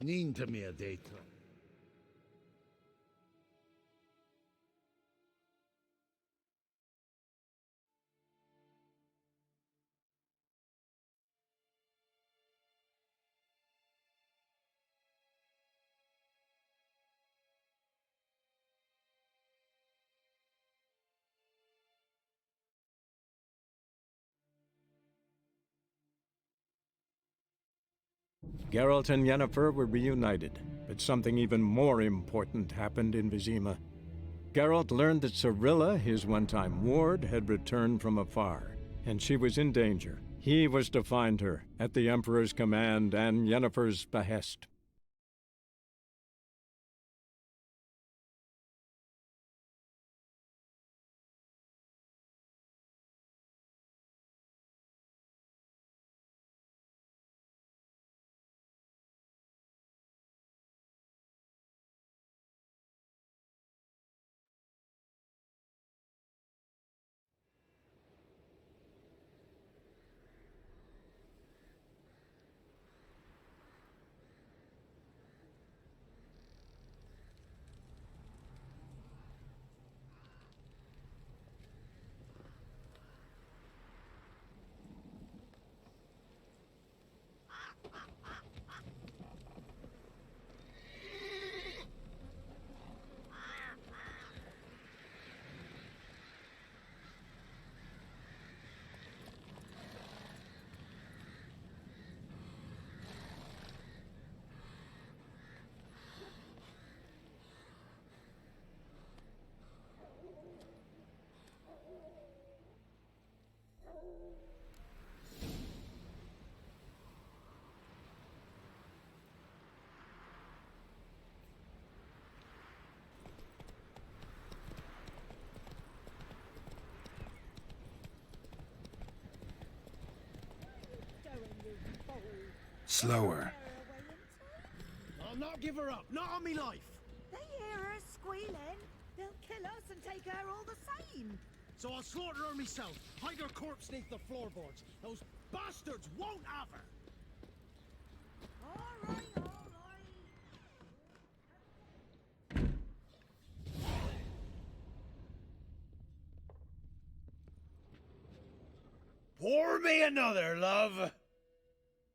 Niente mi ha detto. Geralt and Yennefer were reunited, but something even more important happened in Vizima. Geralt learned that Cirilla, his one-time ward, had returned from afar, and she was in danger. He was to find her, at the Emperor's command and Yennefer's behest. Slower. I'll not give her up, not on me life. They hear her squealing. They'll kill us and take her all the same. So I'll slaughter her myself, hide her corpse beneath the floorboards. Those bastards won't have her. All right, all right. Pour me another, love.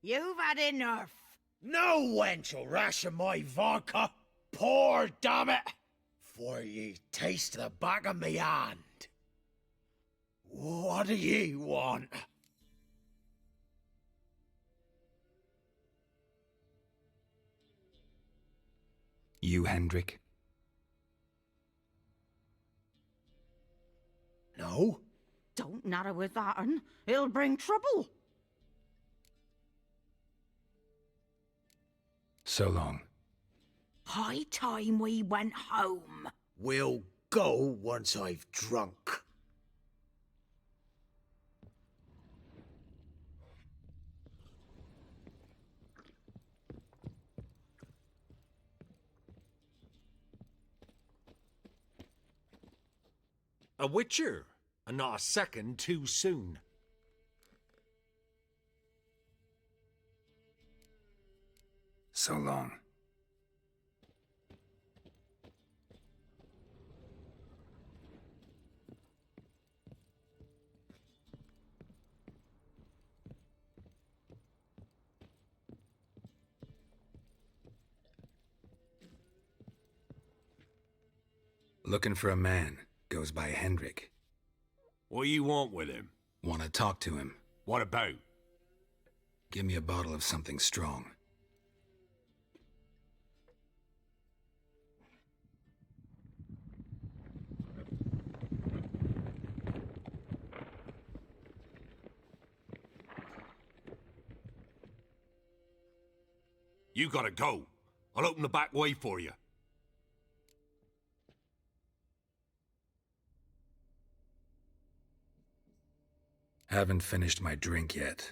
You've had enough. No wench will ration my vodka. Pour, damn it. For ye taste the back of me hand. What do ye want? You, Hendrik? No? Don't natter with that'n. It'll bring trouble. So long. High time we went home. We'll go once I've drunk. A witcher, and not a second too soon. So long. Looking for a man. Goes by Hendrik. What do you want with him? Want to talk to him. What about? Give me a bottle of something strong. You gotta go. I'll open the back way for you. Haven't finished my drink yet.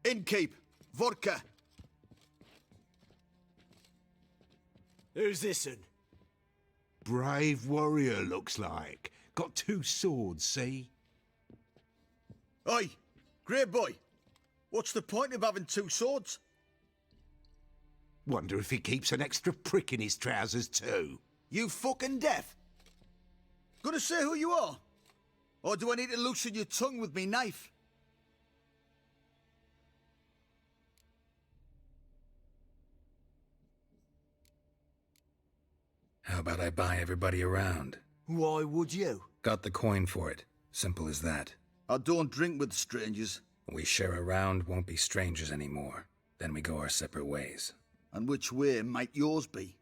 Innkeep, vodka. Who's this'n? Brave warrior, looks like. Got 2 swords, see? Oi, grey boy. What's the point of having 2 swords? Wonder if he keeps an extra prick in his trousers too. You fucking deaf? Gonna say who you are? Or do I need to loosen your tongue with me knife? How about I buy everybody around? Why would you? Got the coin for it. Simple as that. I don't drink with strangers. We share a round, won't be strangers anymore. Then we go our separate ways. And which way might yours be?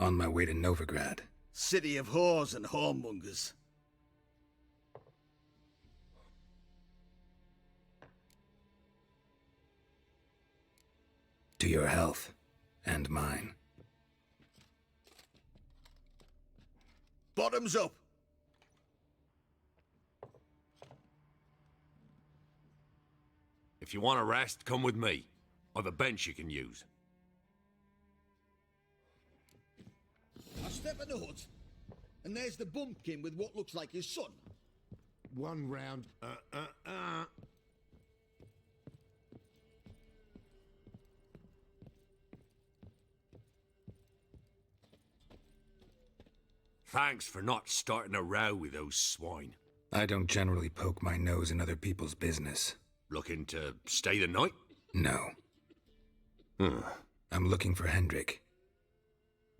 On my way to Novigrad. City of whores and whoremongers. To your health. And mine. Bottoms up! If you want a rest, come with me. I've a bench you can use. I step in the hut, and there's the bumpkin with what looks like his son. One round, Thanks for not starting a row with those swine. I don't generally poke my nose in other people's business. Looking to stay the night? No. I'm looking for Hendrik.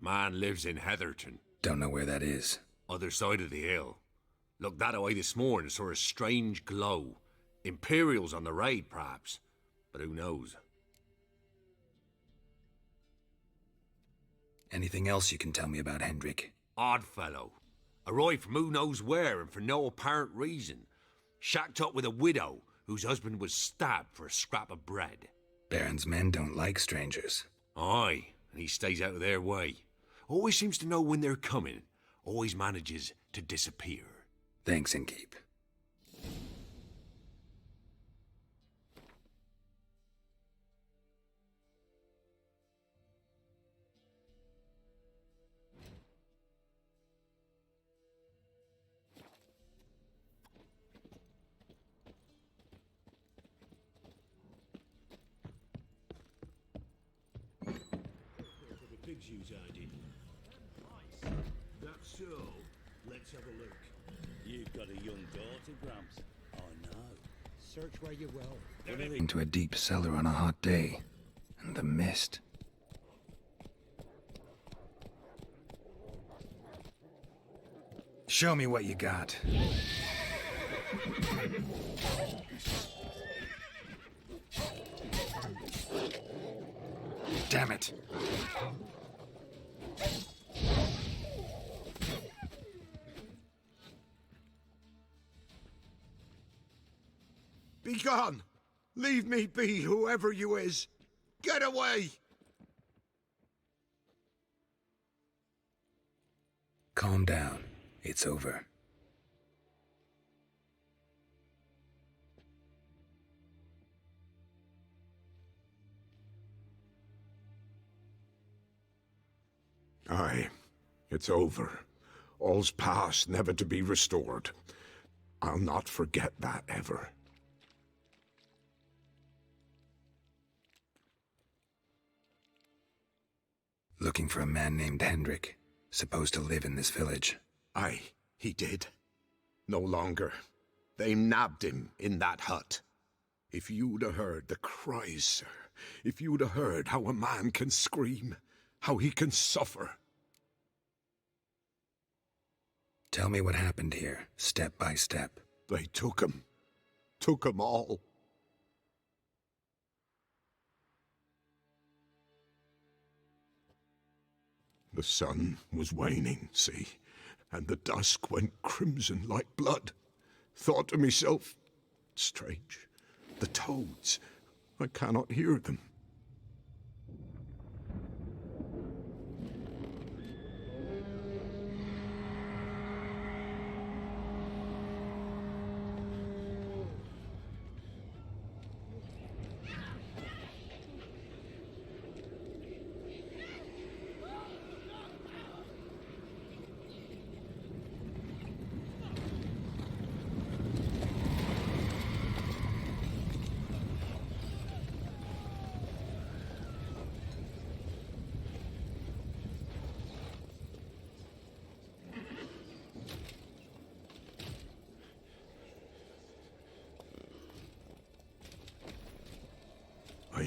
Man lives in Heatherton. Don't know where that is. Other side of the hill. Looked that away this morning, saw a strange glow. Imperials on the raid, perhaps. But who knows? Anything else you can tell me about Hendrik? Odd fellow. Arrived from who knows where and for no apparent reason. Shacked up with a widow whose husband was stabbed for a scrap of bread. Baron's men don't like strangers. Aye, and he stays out of their way. Always seems to know when they're coming. Always manages to disappear. Thanks, Innkeep. That's so. Let's have a look. You've got a young daughter, Gramps. I know. Search where you will. Into a deep cellar on a hot day. And the mist. Show me what you got. Damn it. Be gone! Leave me be, whoever you is! Get away! Calm down. It's over. Aye, it's over. All's past, never to be restored. I'll not forget that ever. Looking for a man named Hendrik, supposed to live in this village. Aye, he did. No longer. They nabbed him in that hut. If you'd have heard the cries, sir, if you'd have heard how a man can scream, how he can suffer. Tell me what happened here, step by step. They took him. Took 'em all. The sun was waning, see, and the dusk went crimson like blood. Thought to myself, strange, the toads, I cannot hear them.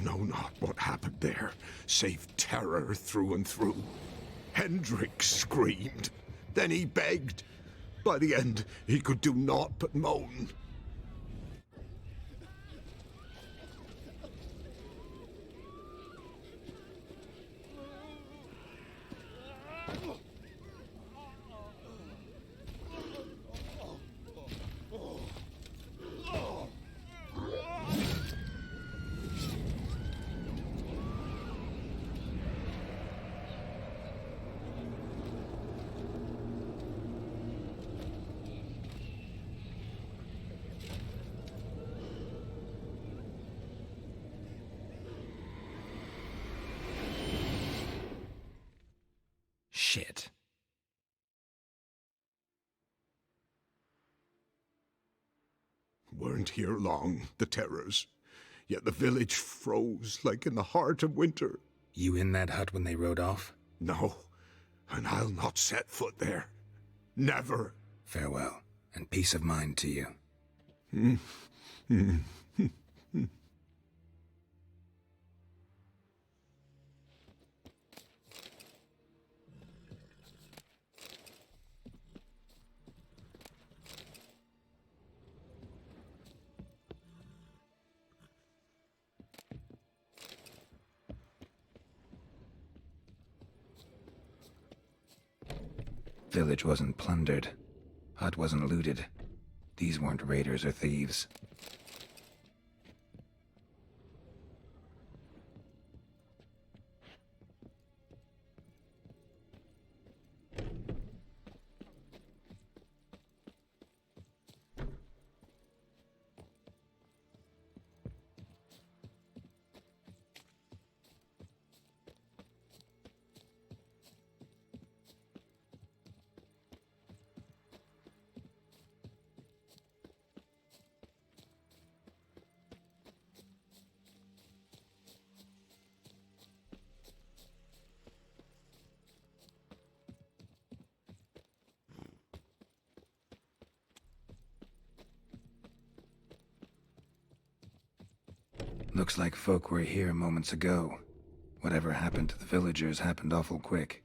know not what happened there, save terror through and through. Hendrik screamed. Then he begged. By the end, he could do naught but moan. Shit. Weren't here long, the terrors. Yet the village froze like in the heart of winter. You in that hut when they rode off? No, and I'll not set foot there. Never. Farewell, and peace of mind to you. Village wasn't plundered. Hut wasn't looted. These weren't raiders or thieves. Looks like folk were here moments ago. Whatever happened to the villagers happened awful quick.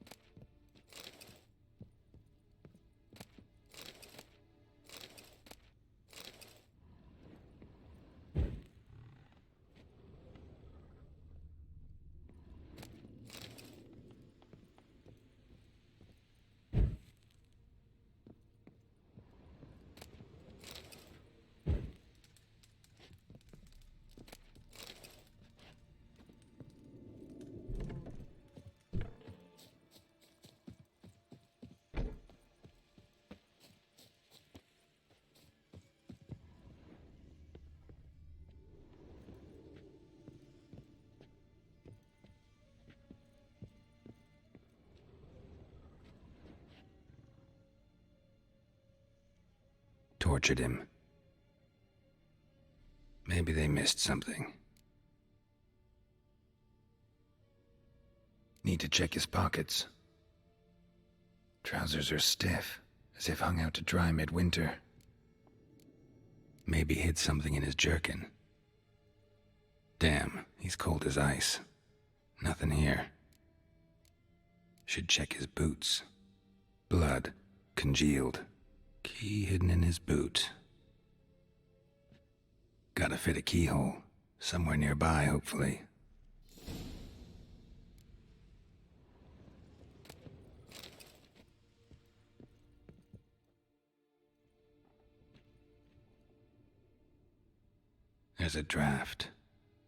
Tortured him. Maybe they missed something. Need to check his pockets. Trousers are stiff, as if hung out to dry midwinter. Maybe hid something in his jerkin. Damn, he's cold as ice. Nothing here. Should check his boots. Blood, congealed. Key hidden in his boot. Gotta fit a keyhole. Somewhere nearby, hopefully. There's a draft.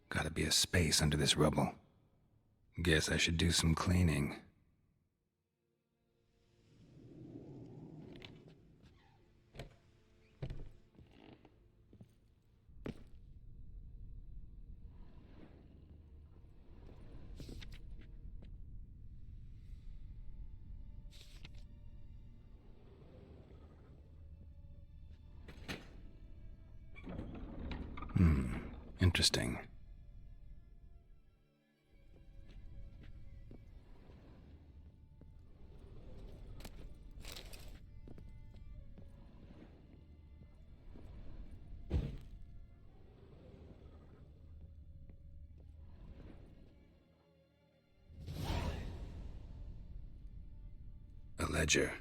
Gotta be a space under this rubble. Guess I should do some cleaning. Interesting. ledger.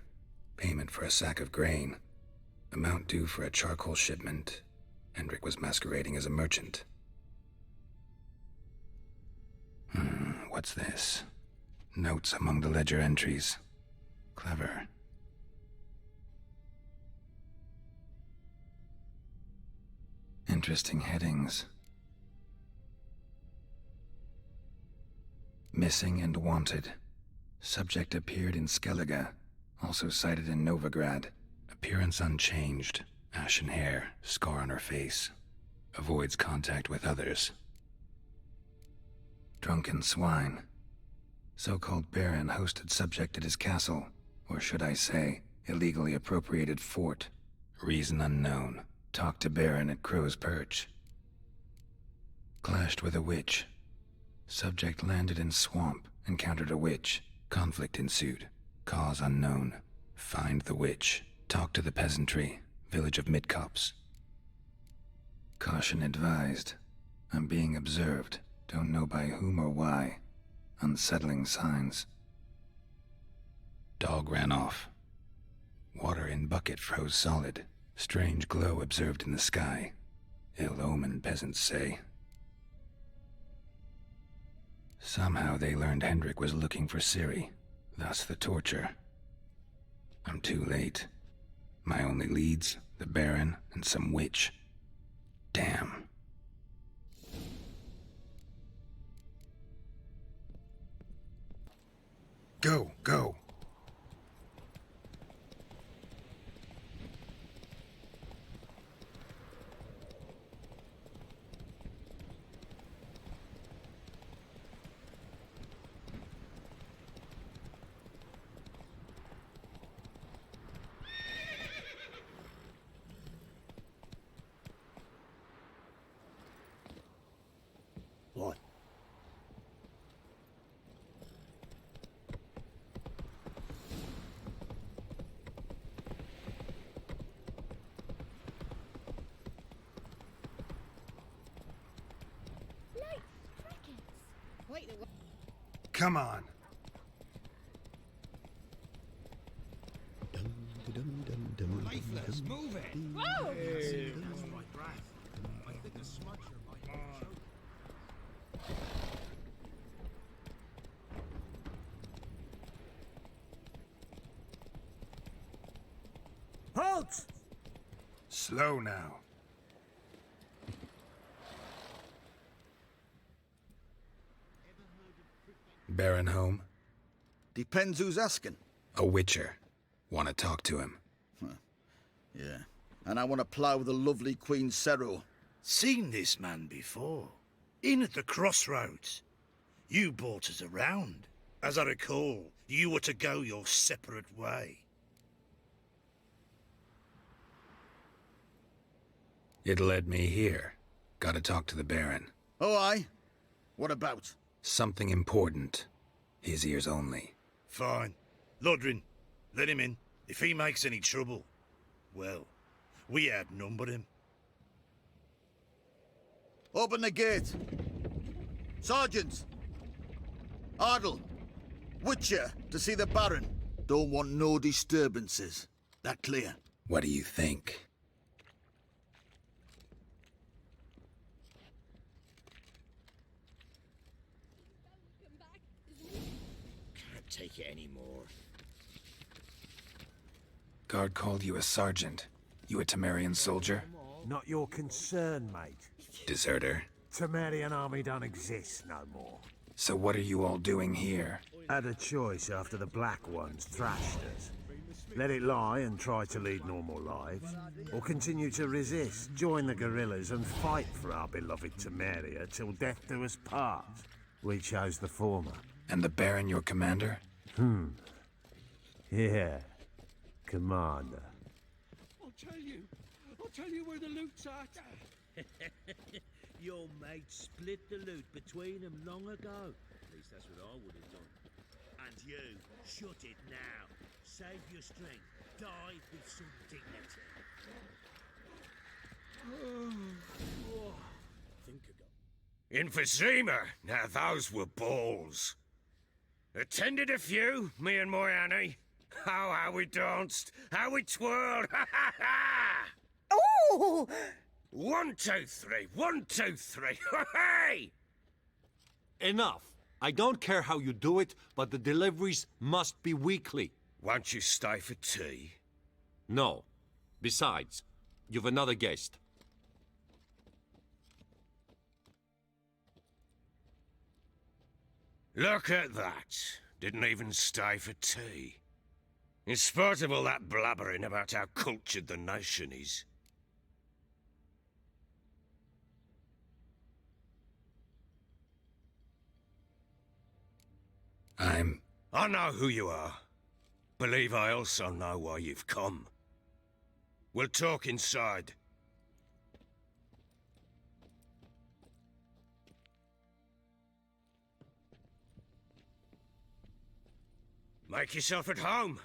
Payment for a sack of grain. Amount due for a charcoal shipment. Hendrik was masquerading as a merchant. What's this? Notes among the ledger entries. Clever. Interesting headings. Missing and wanted. Subject appeared in Skellige, also cited in Novigrad. Appearance unchanged. Ashen hair, scar on her face. Avoids contact with others. Drunken swine. So-called Baron hosted subject at his castle, or should I say, illegally appropriated fort. Reason unknown. Talked to Baron at Crow's Perch. Clashed with a witch. Subject landed in swamp, encountered a witch. Conflict ensued. Cause unknown. Find the witch. Talk to the peasantry. Village of Midcops. Caution advised. I'm being observed. Don't know by whom or why. Unsettling signs. Dog ran off. Water in bucket froze solid. Strange glow observed in the sky. Ill omen, peasants say. Somehow they learned Hendrik was looking for Ciri. Thus the torture. I'm too late. My only leads, the Baron and some witch. Damn. Go, go. What? Come on. Lifeless, move it! Whoa! That's my breath. I think a smudger might have choke. Halt! Slow now. Baron home? Depends who's asking. A witcher. Want to talk to him. Yeah. And I want to plough the lovely Queen Cero. Seen this man before. In at the crossroads. You brought us around. As I recall, you were to go your separate way. It led me here. Gotta talk to the Baron. Oh, aye? What about? Something important. His ears only. Fine. Lodrin, let him in. If he makes any trouble, well, we outnumber him. Open the gate. Sergeant! Ardle! Witcher, to see the Baron. Don't want no disturbances. That clear? What do you think? Can't take it anymore. Guard called you a sergeant. You a Temerian soldier? Not your concern, mate. Deserter. Temerian army don't exist no more. So what are you all doing here? Had a choice after the Black Ones thrashed us. Let it lie and try to lead normal lives, or continue to resist, join the guerrillas and fight for our beloved Temeria till death do us part. We chose the former. And the Baron your commander? Yeah, commander. I'll tell you where the loot's at. Your mate split the loot between them long ago. At least that's what I would have done. And you, shut it now. Save your strength. Die with some dignity. Think I got. Emphysema! Now those were balls. Attended a few, me and my Annie. Oh, how we danced, how we twirled, ha ha ha! Oh! 1, 2, 3, 1, 2, 3, hey! Enough. I don't care how you do it, but the deliveries must be weekly. Won't you stay for tea? No. Besides, you've another guest. Look at that. Didn't even stay for tea. In spite of all that blabbering about how cultured the nation is. I know who you are. Believe I also know why you've come. We'll talk inside. Make yourself at home.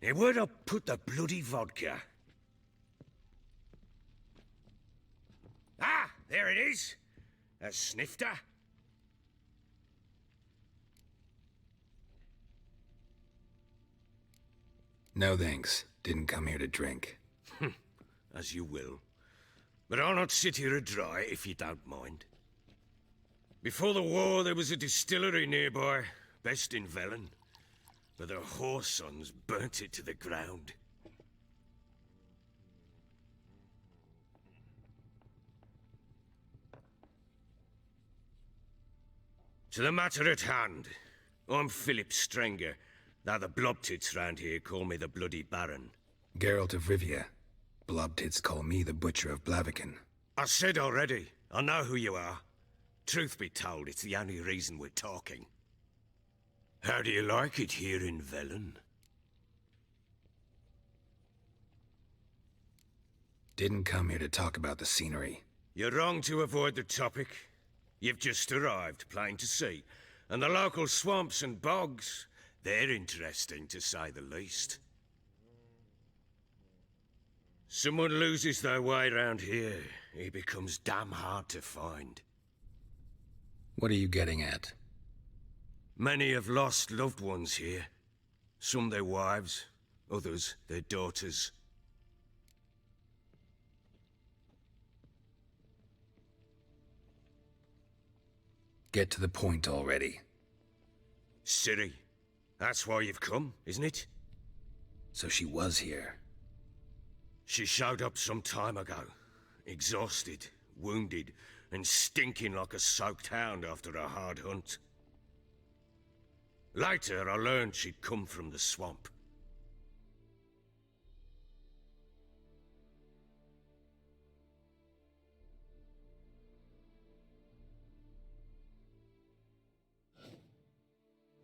Now, where'd I put the bloody vodka? Ah, there it is. A snifter. No thanks. Didn't come here to drink. As you will. But I'll not sit here dry if you don't mind. Before the war, there was a distillery nearby, best in Velen. But the whoresons burnt it to the ground. To the matter at hand, I'm Philip Strenger, though the blobtits round here call me the Bloody Baron. Geralt of Rivia. Blobtits call me the Butcher of Blaviken. I said already, I know who you are. Truth be told, it's the only reason we're talking. How do you like it here in Velen? Didn't come here to talk about the scenery. You're wrong to avoid the topic. You've just arrived, plain to see. And the local swamps and bogs, they're interesting to say the least. Someone loses their way round here, he becomes damn hard to find. What are you getting at? Many have lost loved ones here. Some their wives, others their daughters. Get to the point already. Ciri, that's why you've come, isn't it? So she was here. She showed up some time ago, exhausted, wounded, and stinking like a soaked hound after a hard hunt. Later, I learned she'd come from the swamp.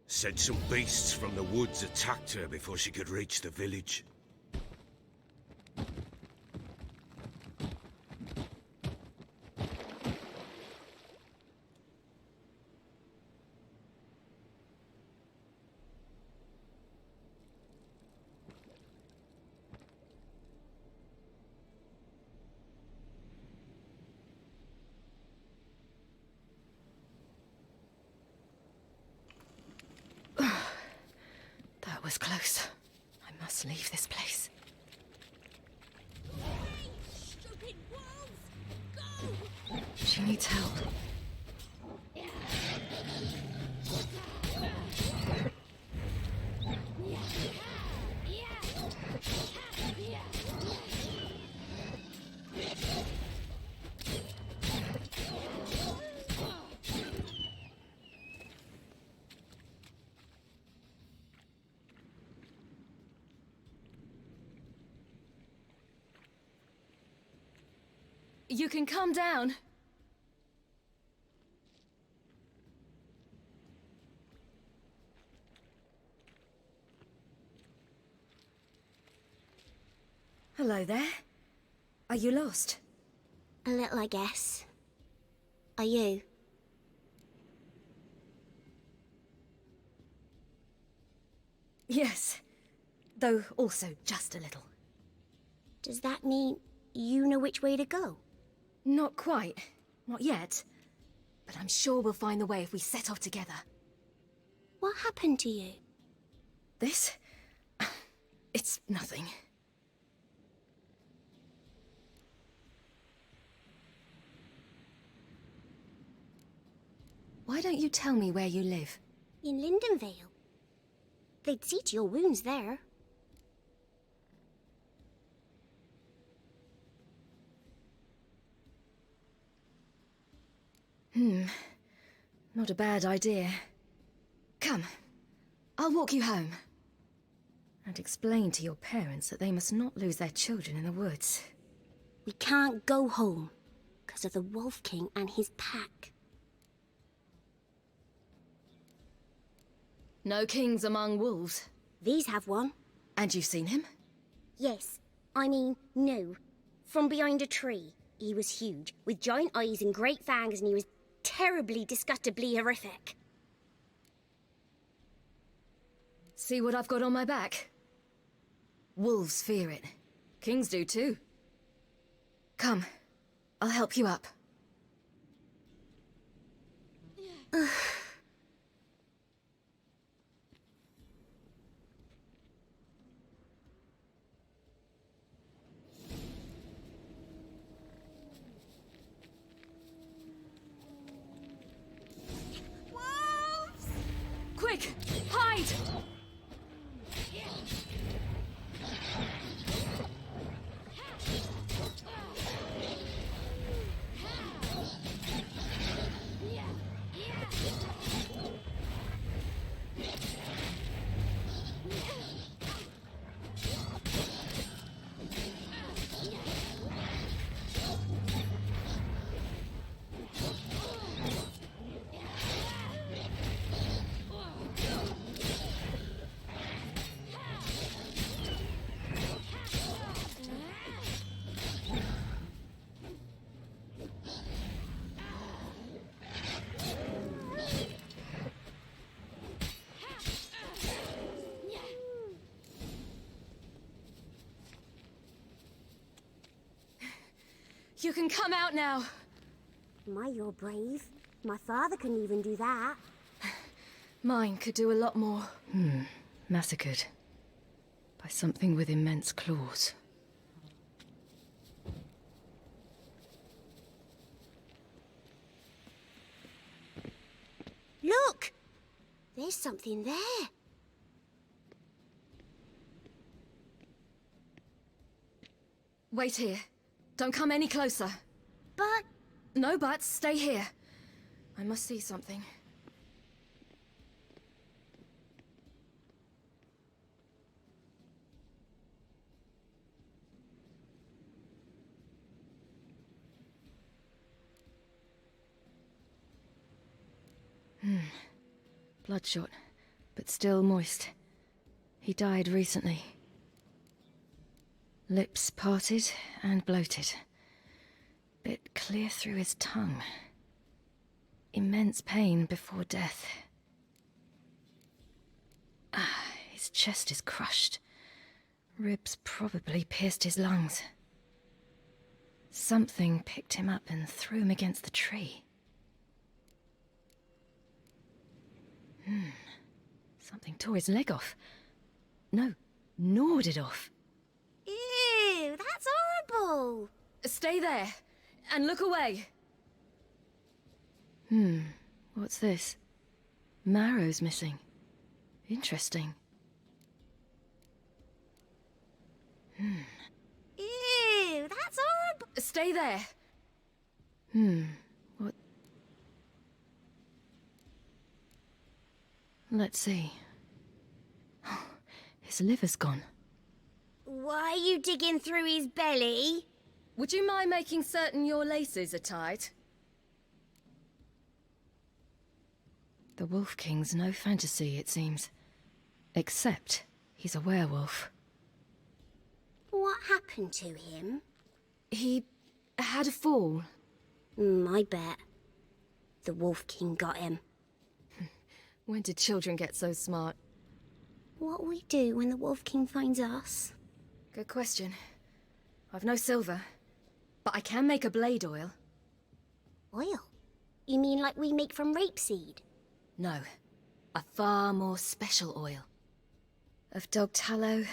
Said some beasts from the woods attacked her before she could reach the village. That was close. I must leave this place. Hey, stupid wolves! Go! She needs help. You can calm down. Hello there. Are you lost? A little, I guess. Are you? Yes. Though also just a little. Does that mean you know which way to go? Not quite. Not yet. But I'm sure we'll find the way if we set off together. What happened to you? This? It's nothing. Why don't you tell me where you live? In Lindenvale. They'd see to your wounds there. Not a bad idea. Come, I'll walk you home. And explain to your parents that they must not lose their children in the woods. We can't go home, because of the Wolf King and his pack. No kings among wolves. These have one. And you've seen him? Yes. I mean, no. From behind a tree. He was huge, with giant eyes and great fangs, and he was terribly, disgustingly horrific. See what I've got on my back? Wolves fear it. Kings do too. Come, I'll help you up. Quick! Hide! You can come out now. My, you're brave. My father couldn't even do that. Mine could do a lot more. Massacred. By something with immense claws. Look! There's something there. Wait here. Don't come any closer. But... No buts. Stay here. I must see something. Bloodshot, but still moist. He died recently. Lips parted and bloated. Bit clear through his tongue. Immense pain before death. His chest is crushed. Ribs probably pierced his lungs. Something picked him up and threw him against the tree. Something tore his leg off. No, gnawed it off. Ew, that's horrible. Stay there, and look away. What's this? Marrow's missing. Interesting. Ew, that's horrible. Stay there. What? Let's see. His liver's gone. Why are you digging through his belly? Would you mind making certain your laces are tied? The Wolf King's no fantasy, it seems. Except he's a werewolf. What happened to him? He had a fall. I bet. The Wolf King got him. When did children get so smart? What'll we do when the Wolf King finds us? Good question. I've no silver, but I can make a blade oil. Oil? You mean like we make from rapeseed? No. a far more special oil. Of dog tallow,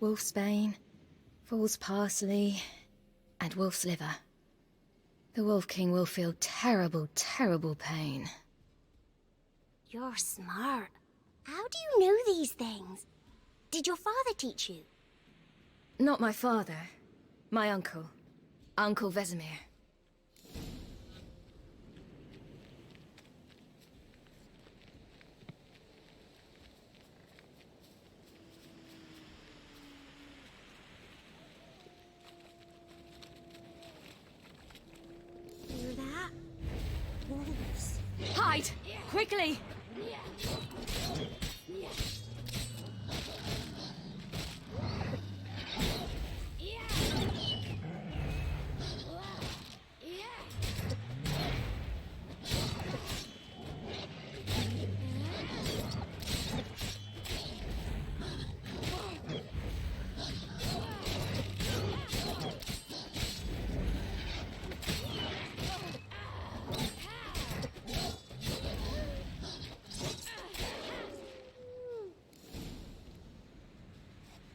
wolf's bane, foal's parsley, and wolf's liver. The Wolf King will feel terrible, terrible pain. You're smart. How do you know these things? Did your father teach you? Not my father. My uncle. Uncle Vesemir. Hear that? Wolves. Hide! Quickly!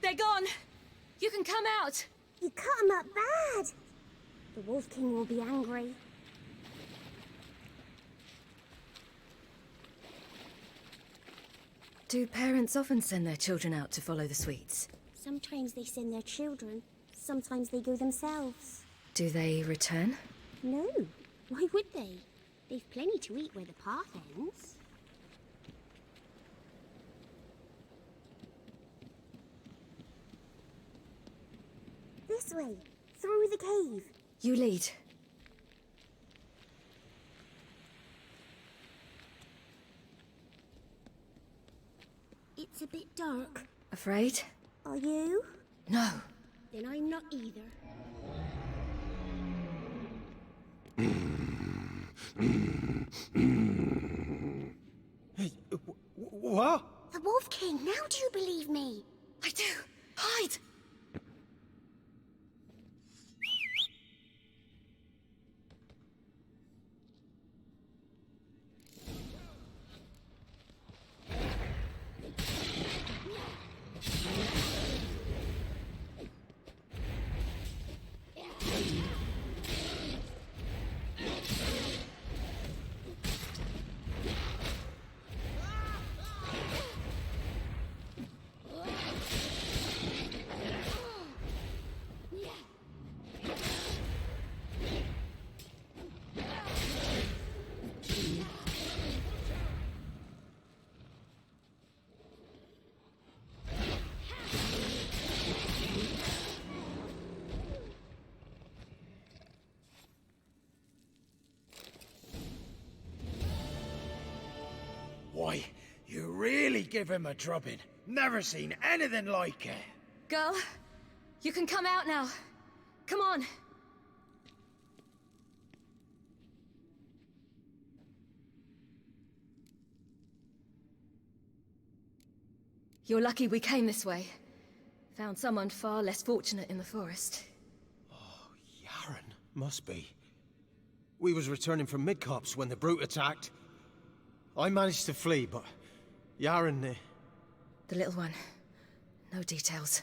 They're gone! You can come out! You cut him up bad. The Wolf King will be angry. Do parents often send their children out to follow the sweets? Sometimes they send their children. Sometimes they go themselves. Do they return? No. Why would they? They've plenty to eat where the path ends. This way. Through the cave. You lead. It's a bit dark. Afraid? Are you? No. Then I'm not either. Hey, what? The Wolf King, now do you believe me? I do. Hide! Why, you really give him a drubbing. Never seen anything like it. Girl, you can come out now. Come on. You're lucky we came this way. Found someone far less fortunate in the forest. Yaren, must be. We was returning from Midcops when the brute attacked. I managed to flee, but Yaren... The little one. No details.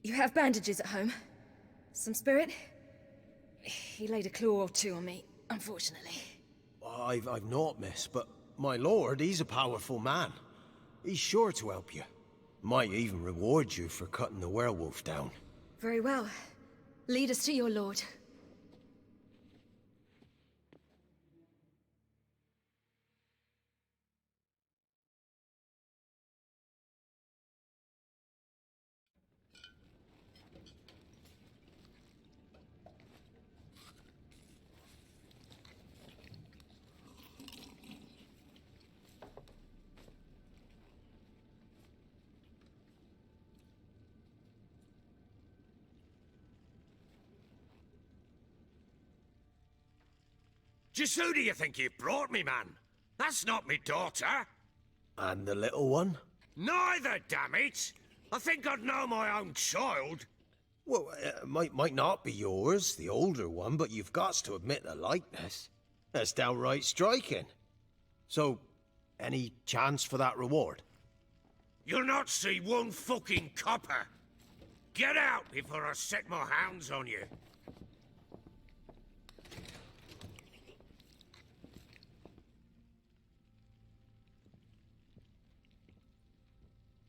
You have bandages at home? Some spirit? He laid a claw or two on me, unfortunately. I've not, miss, but my lord, he's a powerful man. He's sure to help you. Might even reward you for cutting the werewolf down. Very well. Lead us to your lord. Just who do you think you brought me, man? That's not me daughter. And the little one? Neither, damn it! I think I'd know my own child. Well, might not be yours, the older one, but you've got to admit the likeness. That's downright striking. So, any chance for that reward? You'll not see one fucking copper. Get out before I set my hounds on you.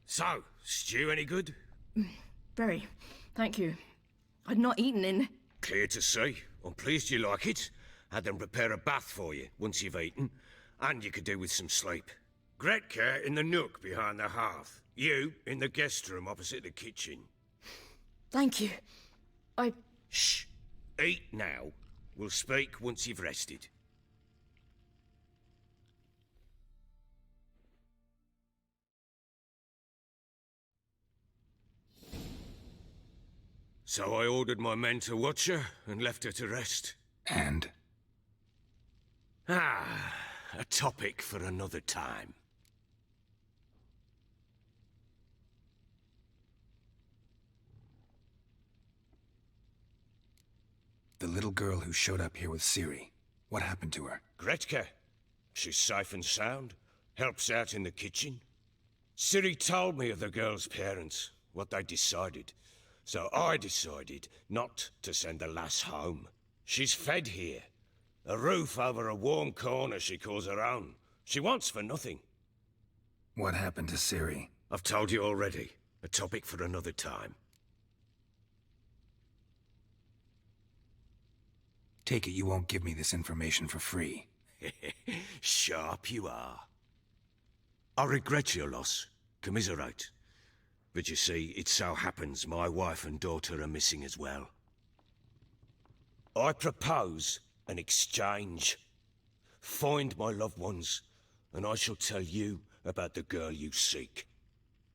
So, stew any good? Very. Thank you. I'd not eaten in... Clear to see. I'm pleased you like it. Had them prepare a bath for you once you've eaten. And you could do with some sleep. Gretka in the nook behind the hearth. You in the guest room opposite the kitchen. Thank you. Shh. Eat now. We'll speak once you've rested. So I ordered my men to watch her and left her to rest. And? A topic for another time. The little girl who showed up here with Ciri. What happened to her? Gretka. She's safe and sound. Helps out in the kitchen. Ciri told me of the girl's parents, what they decided. So I decided not to send the lass home. She's fed here. A roof over a warm corner she calls her own. She wants for nothing. What happened to Ciri? I've told you already. A topic for another time. Take it you won't give me this information for free. Sharp you are. I regret your loss. Commiserate. But you see, it so happens my wife and daughter are missing as well. I propose an exchange. Find my loved ones, and I shall tell you about the girl you seek.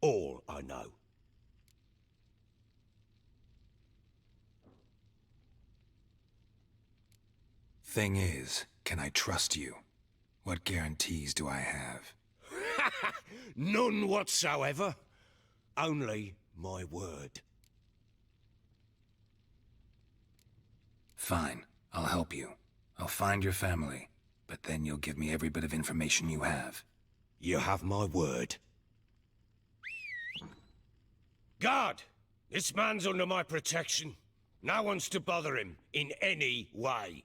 All I know. Thing is, can I trust you? What guarantees do I have? None whatsoever. Only my word. Fine, I'll help you. I'll find your family, but then you'll give me every bit of information you have. You have my word. Guard! This man's under my protection. No one's to bother him in any way.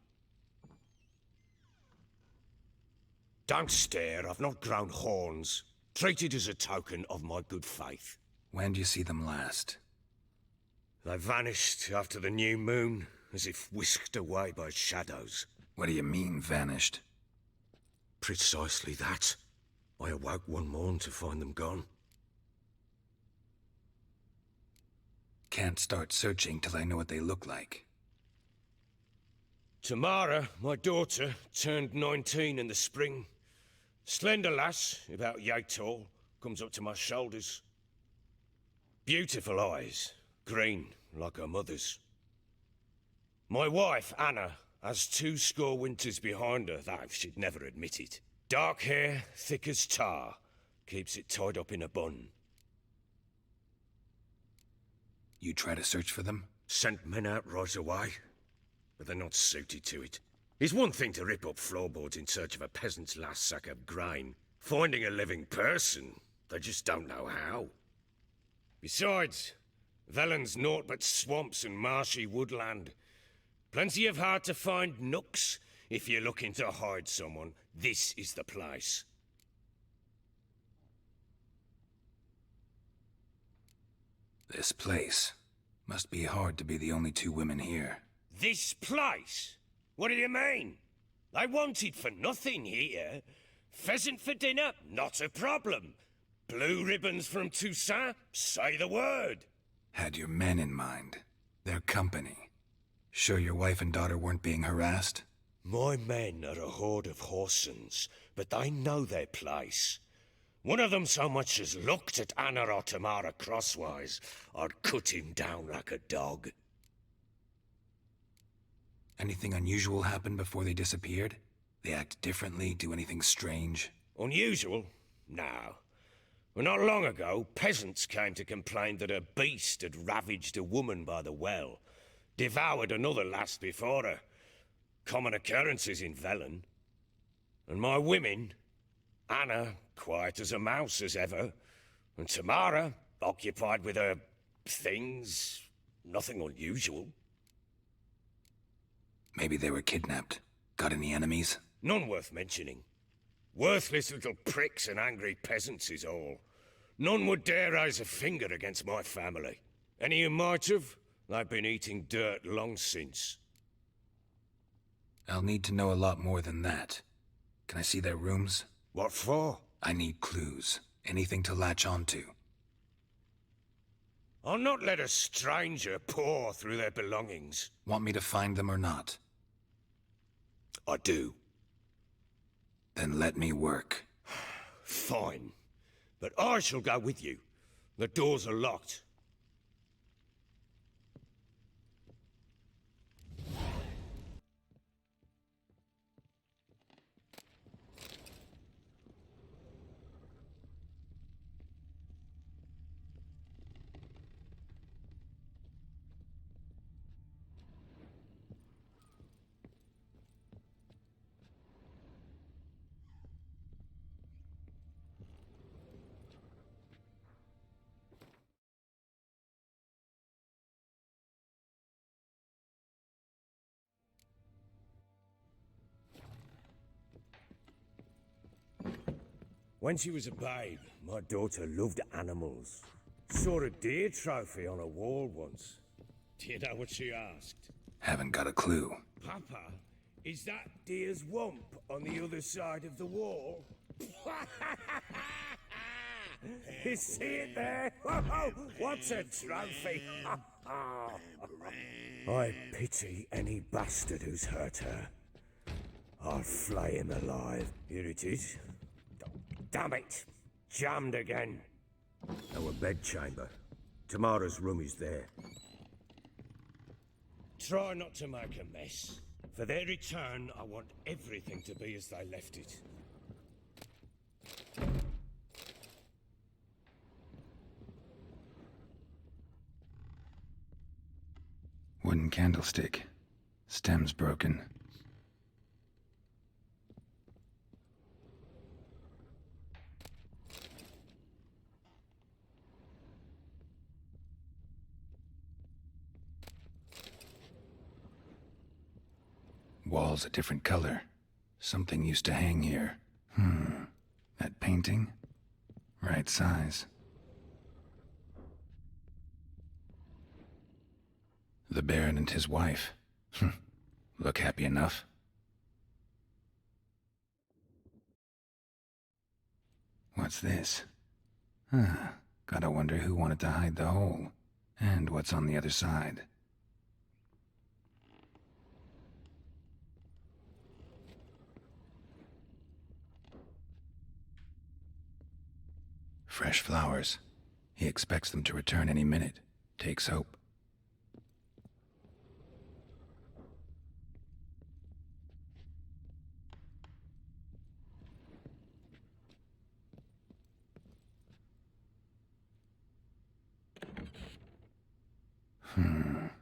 Don't stare, I've not grown horns. Treat it as a token of my good faith. When do you see them last? They vanished after the new moon, as if whisked away by shadows. What do you mean, vanished? Precisely that. I awoke one morn to find them gone. Can't start searching till I know what they look like. Tamara, my daughter, turned 19 in the spring. Slender lass, about yay tall, comes up to my shoulders. Beautiful eyes, green like her mother's. My wife, Anna, has 20 winters behind her, though she'd never admit it. Dark hair, thick as tar, keeps it tied up in a bun. You try to search for them? Sent men out right away, but they're not suited to it. It's one thing to rip up floorboards in search of a peasant's last sack of grain. Finding a living person, they just don't know how. Besides, Velen's naught but swamps and marshy woodland. Plenty of hard-to-find nooks. If you're looking to hide someone, this is the place. This place. Must be hard to be the only 2 women here. This place? What do you mean? I wanted for nothing here. Pheasant for dinner? Not a problem. Blue ribbons from Toussaint? Say the word. Had your men in mind. Their company. Sure your wife and daughter weren't being harassed? My men are a horde of whoresons, but they know their place. One of them so much as looked at Anna or Tamara crosswise, I'd cut him down like a dog. Anything unusual happen before they disappeared? They act differently, do anything strange? Unusual? No. Well, not long ago, peasants came to complain that a beast had ravaged a woman by the well. Devoured another lass before her. Common occurrences in Velen. And my women, Anna, quiet as a mouse as ever. And Tamara, occupied with her things. Nothing unusual. Maybe they were kidnapped. Got any enemies? None worth mentioning. Worthless little pricks and angry peasants is all. None would dare raise a finger against my family. Any who might have, they've been eating dirt long since. I'll need to know a lot more than that. Can I see their rooms? What for? I need clues. Anything to latch onto. I'll not let a stranger pore through their belongings. Want me to find them or not? I do. Then let me work. Fine. But I shall go with you. The doors are locked. When she was a babe, my daughter loved animals. Saw a deer trophy on a wall once. Do you know what she asked? Haven't got a clue. Papa, is that deer's wump on the other side of the wall? You see it there? What's a trophy? I pity any bastard who's hurt her. I'll flay him alive. Here it is. Damn it! Jammed again. Our bedchamber. Tamara's room is there. Try not to make a mess. For their return, I want everything to be as they left it. Wooden candlestick. Stem's broken. Wall's a different color. Something used to hang here. That painting? Right size. The Baron and his wife. Look happy enough. What's this? Gotta wonder who wanted to hide the hole. And what's on the other side. Fresh flowers. He expects them to return any minute. Takes hope.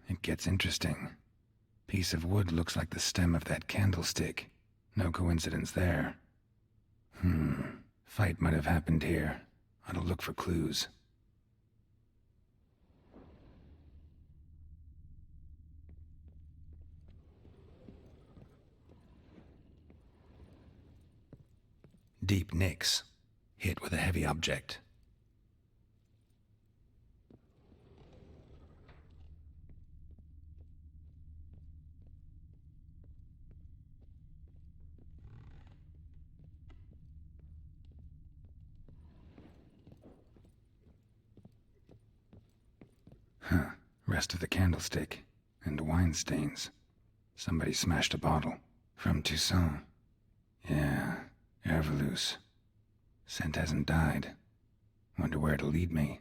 It gets interesting. Piece of wood looks like the stem of that candlestick. No coincidence there. Fight might have happened here. I'll look for clues. Deep nicks. Hit with a heavy object. Rest of the candlestick. And wine stains. Somebody smashed a bottle. From Toussaint. Yeah, Herveloos. Scent hasn't died. Wonder where it'll lead me.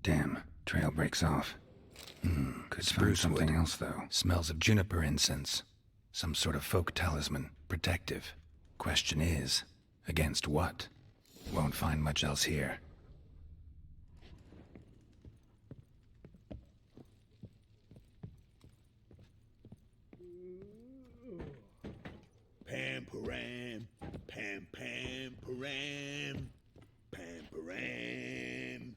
Damn, trail breaks off. Could find something else, though. Smells of juniper incense. Some sort of folk talisman. Protective. Question is, Against what? Won't find much else here. Pam param, pam pam param, pam param.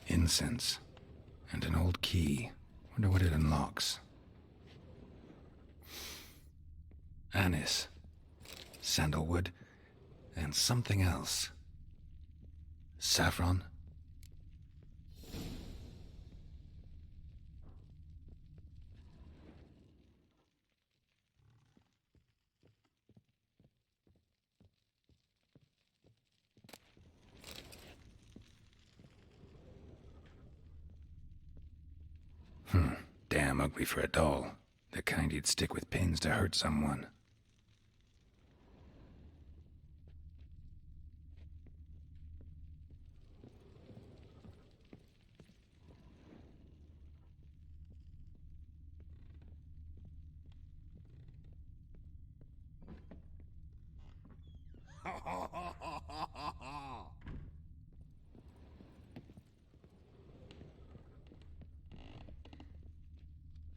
Incense. And an old key. Wonder what it unlocks. Anise. Sandalwood. And something else. Saffron? Damn ugly for a doll. The kind you'd stick with pins to hurt someone.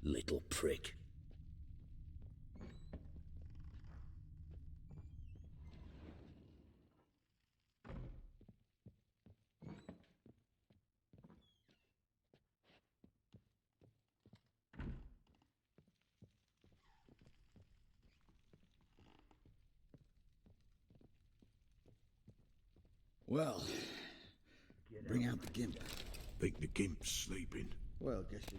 Little prick. Well, bring out the gimp. Think the gimp's sleeping. Well, guess you...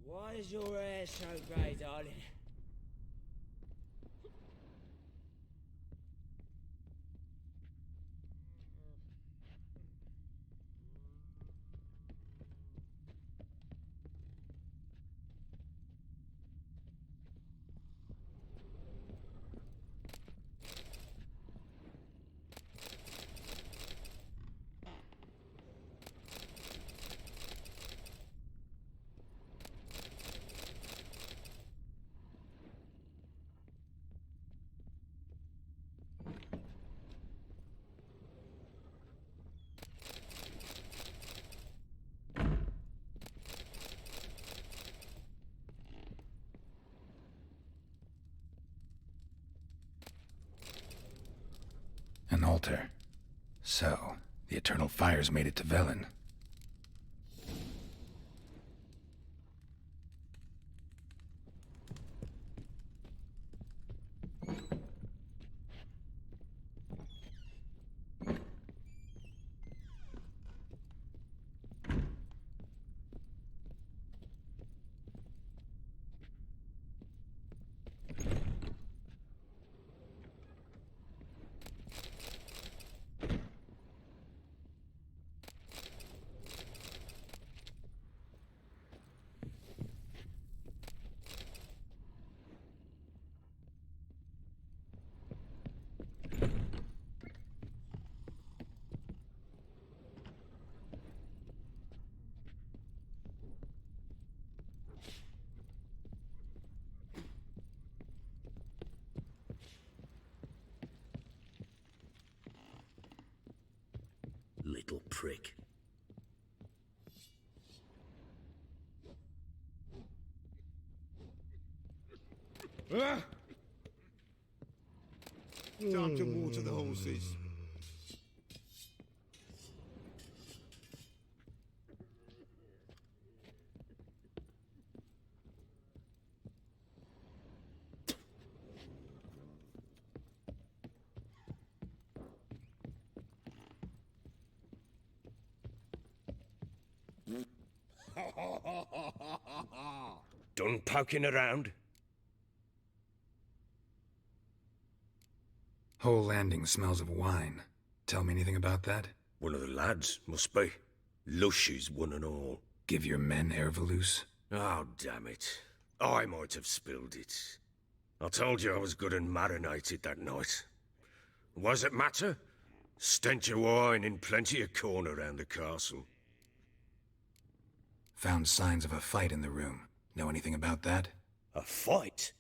Why is your hair so grey, darling? An altar. So, the eternal fires made it to Velen. Little prick. Time to water the horses. Done poking around? Whole landing smells of wine. Tell me anything about that? One of the lads, must be. Lushes, one and all. Give your men Ervelus? Oh, damn it. I might have spilled it. I told you I was good and marinated that night. What does it matter? Stench of wine in plenty of corn around the castle. Found signs of a fight in the room. Know anything about that? A fight?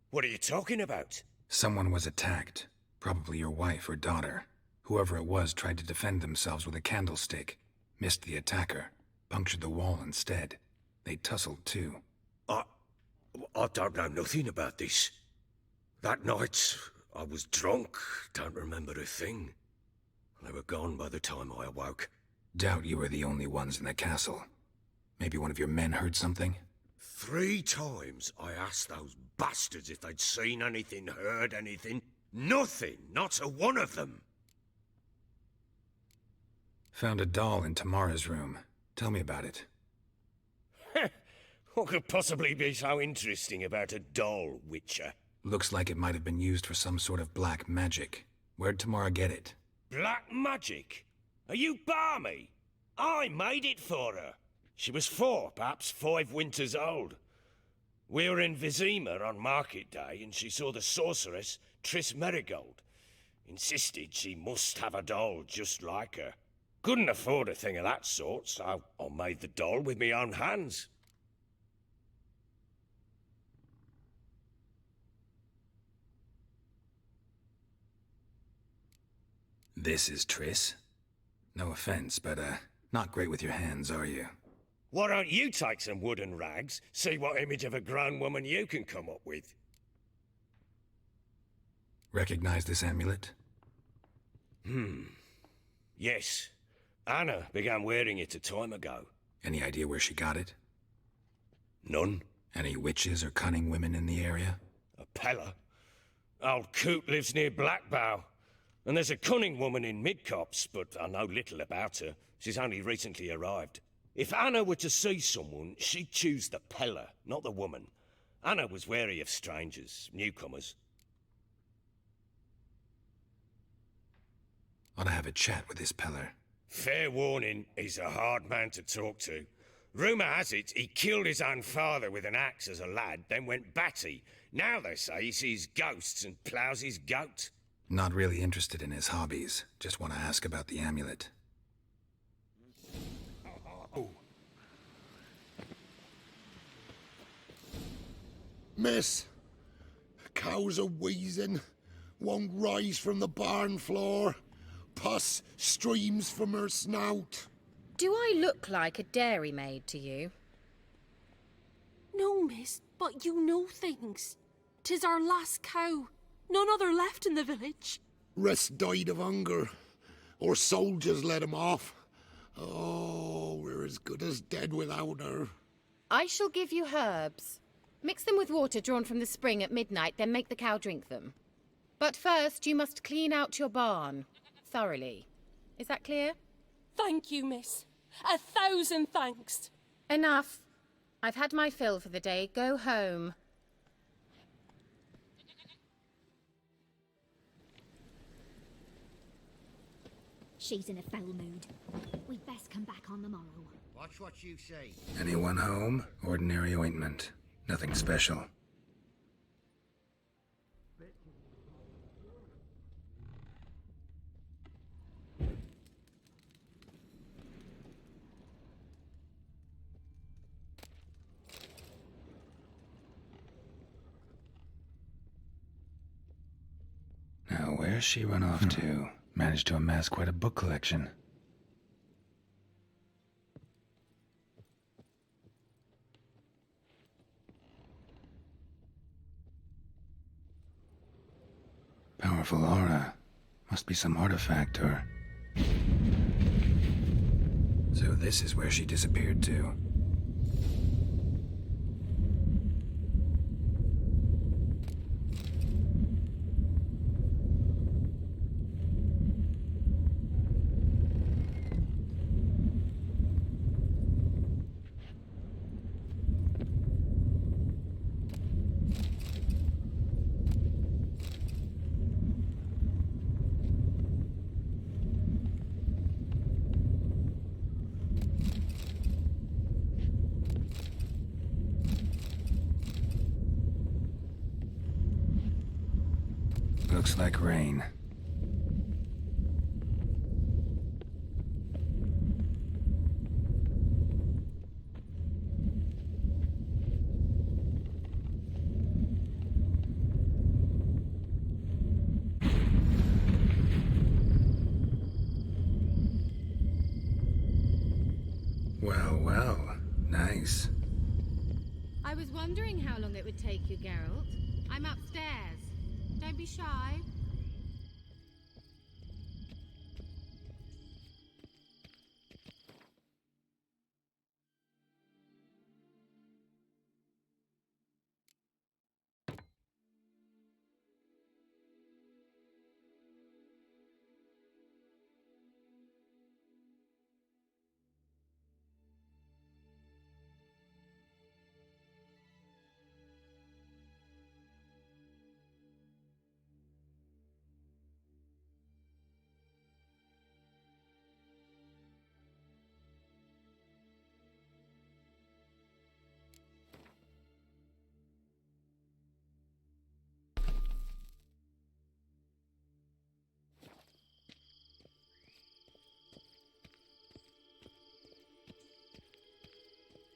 What are you talking about? Someone was attacked. Probably your wife or daughter. Whoever it was tried to defend themselves with a candlestick. Missed the attacker. Punctured the wall instead. They tussled too. I don't know nothing about this. That night, I was drunk. Don't remember a thing. They were gone by the time I awoke. Doubt you were the only ones in the castle. Maybe one of your men heard something? 3 times I asked those bastards if they'd seen anything, heard anything. Nothing, not a one of them. Found a doll in Tamara's room. Tell me about it. What could possibly be so interesting about a doll, Witcher? Looks like it might have been used for some sort of black magic. Where'd Tamara get it? Black magic? Are you balmy? I made it for her. She was 4, perhaps 5 winters old. We were in Vizima on market day, and she saw the sorceress, Triss Merigold. Insisted she must have a doll just like her. Couldn't afford a thing of that sort, so I made the doll with my own hands. This is Triss? No offense, but, not great with your hands, are you? Why don't you take some wooden rags, see what image of a grown woman you can come up with? Recognize this amulet? Yes. Anna began wearing it a time ago. Any idea where she got it? None. Any witches or cunning women in the area? A Pella. Old Coot lives near Blackbow. And there's a cunning woman in Midcopse, but I know little about her. She's only recently arrived. If Anna were to see someone, she'd choose the Pella, not the woman. Anna was wary of strangers, newcomers. Ought to have a chat with this Peller. Fair warning, he's a hard man to talk to. Rumour has it he killed his own father with an axe as a lad, then went batty. Now they say he sees ghosts and ploughs his goat. Not really interested in his hobbies. Just want to ask about the amulet. Miss, cows are wheezing, won't rise from the barn floor. Pus streams from her snout. Do I look like a dairymaid to you? No, miss, but you know things. 'Tis our last cow. None other left in the village. Rest died of hunger, or soldiers let him off. Oh, we're as good as dead without her. I shall give you herbs. Mix them with water drawn from the spring at midnight, then make the cow drink them. But first, you must clean out your barn. Thoroughly. Is that clear? Thank you, miss. 1,000 thanks. Enough. I've had my fill for the day. Go home. She's in a foul mood. We'd best come back on the morrow. Watch what you say. Anyone home? Ordinary ointment. Nothing special. Now, where's she run off to? Managed to amass quite a book collection. Powerful aura. Must be some artifact or... So this is where she disappeared to. Looks like rain. Well, well. Nice. I was wondering how long it would take you, Geralt. I'm upstairs. Don't be shy.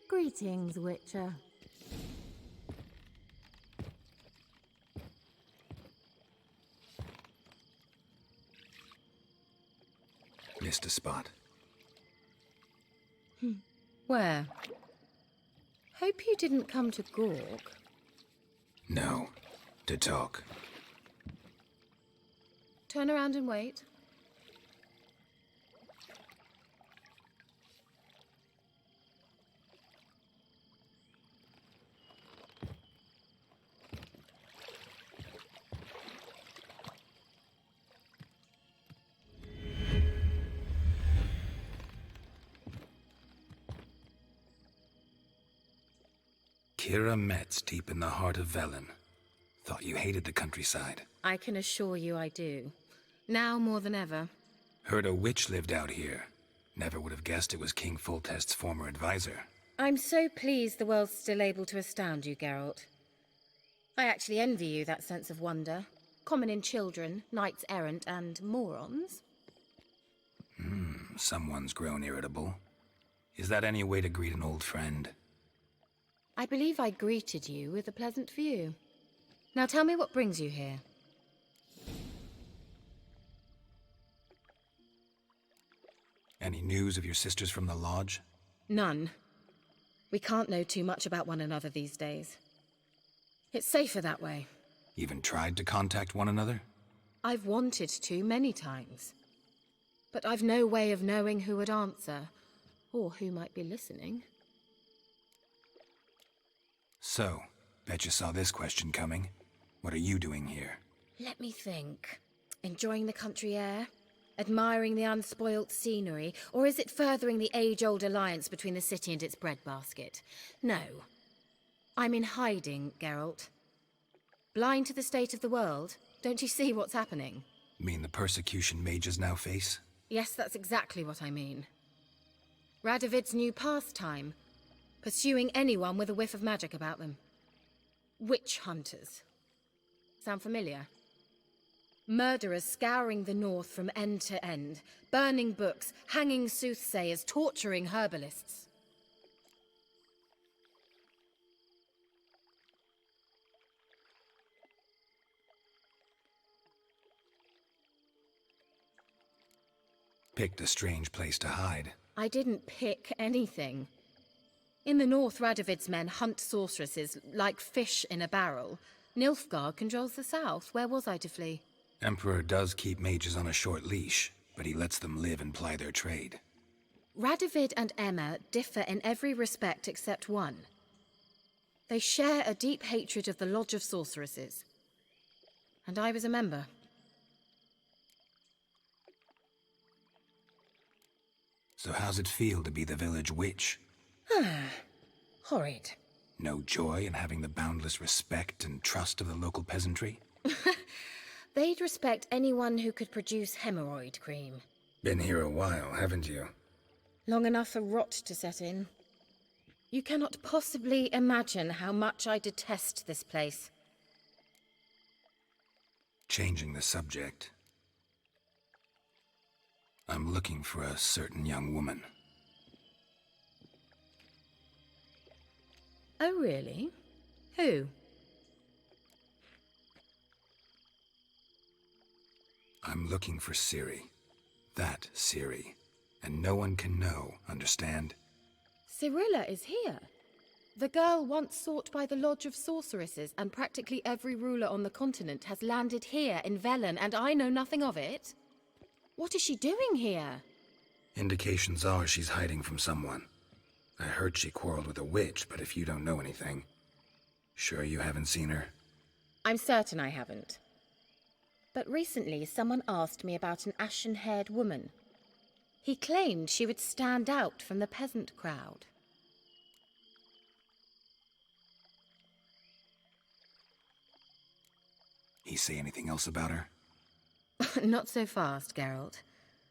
Greetings, Witcher. Missed a spot. Where? Hope you didn't come to Gork. No. To talk. Turn around and wait. Kira Metz deep in the heart of Velen. Thought you hated the countryside. I can assure you I do. Now more than ever. Heard a witch lived out here. Never would have guessed it was King Foltest's former advisor. I'm so pleased the world's still able to astound you, Geralt. I actually envy you that sense of wonder. Common in children, knights errant, and morons. Someone's grown irritable. Is that any way to greet an old friend? I believe I greeted you with a pleasant view. Now tell me what brings you here. Any news of your sisters from the lodge? None. We can't know too much about one another these days. It's safer that way. Even tried to contact one another? I've wanted to many times. But I've no way of knowing who would answer, or who might be listening. So, bet you saw this question coming. What are you doing here? Let me think. Enjoying the country air? Admiring the unspoilt scenery? Or is it furthering the age-old alliance between the city and its breadbasket? No. I'm in hiding, Geralt. Blind to the state of the world? Don't you see what's happening? Mean the persecution mages now face? Yes, that's exactly what I mean. Radovid's new pastime. Pursuing anyone with a whiff of magic about them. Witch hunters. Sound familiar? Murderers scouring the north from end to end, burning books, hanging soothsayers, torturing herbalists. Picked a strange place to hide. I didn't pick anything. In the north, Radovid's men hunt sorceresses like fish in a barrel. Nilfgaard controls the south. Where was I to flee? Emperor does keep mages on a short leash, but he lets them live and ply their trade. Radovid and Emma differ in every respect except one. They share a deep hatred of the Lodge of Sorceresses. And I was a member. So how's it feel to be the village witch? Horrid. No joy in having the boundless respect and trust of the local peasantry? They'd respect anyone who could produce hemorrhoid cream. Been here a while, haven't you? Long enough for rot to set in. You cannot possibly imagine how much I detest this place. Changing the subject. I'm looking for a certain young woman. Oh, really? Who? I'm looking for Ciri. That Ciri. And no one can know, understand? Cirilla is here. The girl once sought by the Lodge of Sorceresses, and practically every ruler on the continent has landed here in Velen, and I know nothing of it. What is she doing here? Indications are she's hiding from someone. I heard she quarreled with a witch, but if you don't know anything, sure you haven't seen her? I'm certain I haven't. But recently someone asked me about an ashen-haired woman. He claimed she would stand out from the peasant crowd. He say anything else about her? Not so fast, Geralt.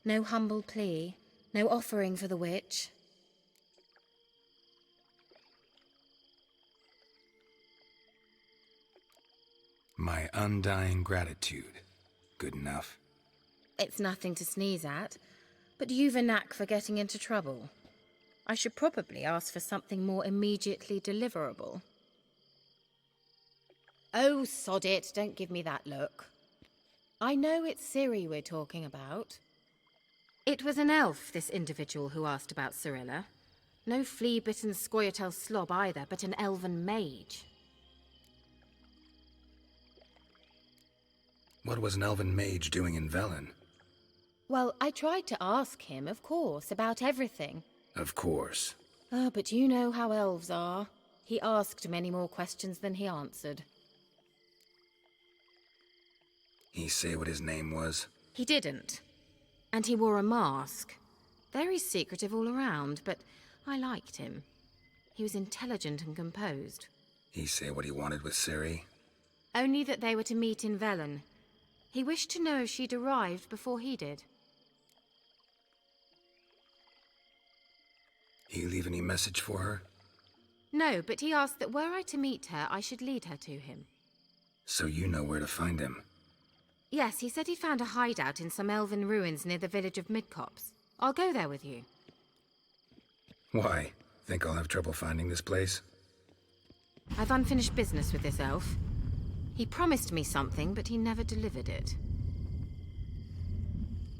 No humble plea, no offering for the witch. My undying gratitude. Good enough. It's nothing to sneeze at, but you've a knack for getting into trouble. I should probably ask for something more immediately deliverable. Oh, sod it, don't give me that look. I know it's Ciri we're talking about. It was an elf, this individual who asked about Cirilla. No flea-bitten Scoia'tael slob either, but an elven mage. What was an elven mage doing in Velen? Well, I tried to ask him, of course, about everything. Of course. Ah, but you know how elves are. He asked many more questions than he answered. He say what his name was? He didn't. And he wore a mask. Very secretive all around, but I liked him. He was intelligent and composed. He say what he wanted with Ciri? Only that they were to meet in Velen. He wished to know if she'd arrived before he did. He leave any message for her? No, but he asked that were I to meet her, I should lead her to him. So you know where to find him? Yes, he said he'd found a hideout in some elven ruins near the village of Midcopse. I'll go there with you. Why? Think I'll have trouble finding this place? I've unfinished business with this elf. He promised me something, but he never delivered it.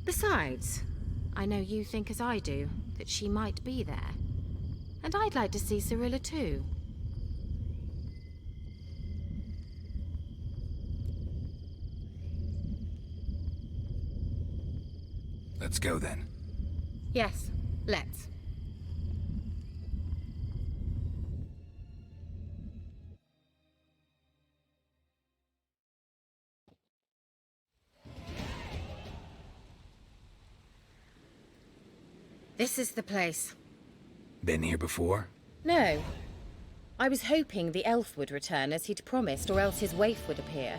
Besides, I know you think as I do, that she might be there. And I'd like to see Cirilla too. Let's go then. Yes, let's. This is the place. Been here before? No. I was hoping the elf would return as he'd promised, or else his waif would appear.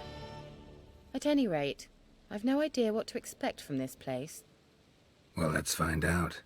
At any rate, I've no idea what to expect from this place. Well, let's find out.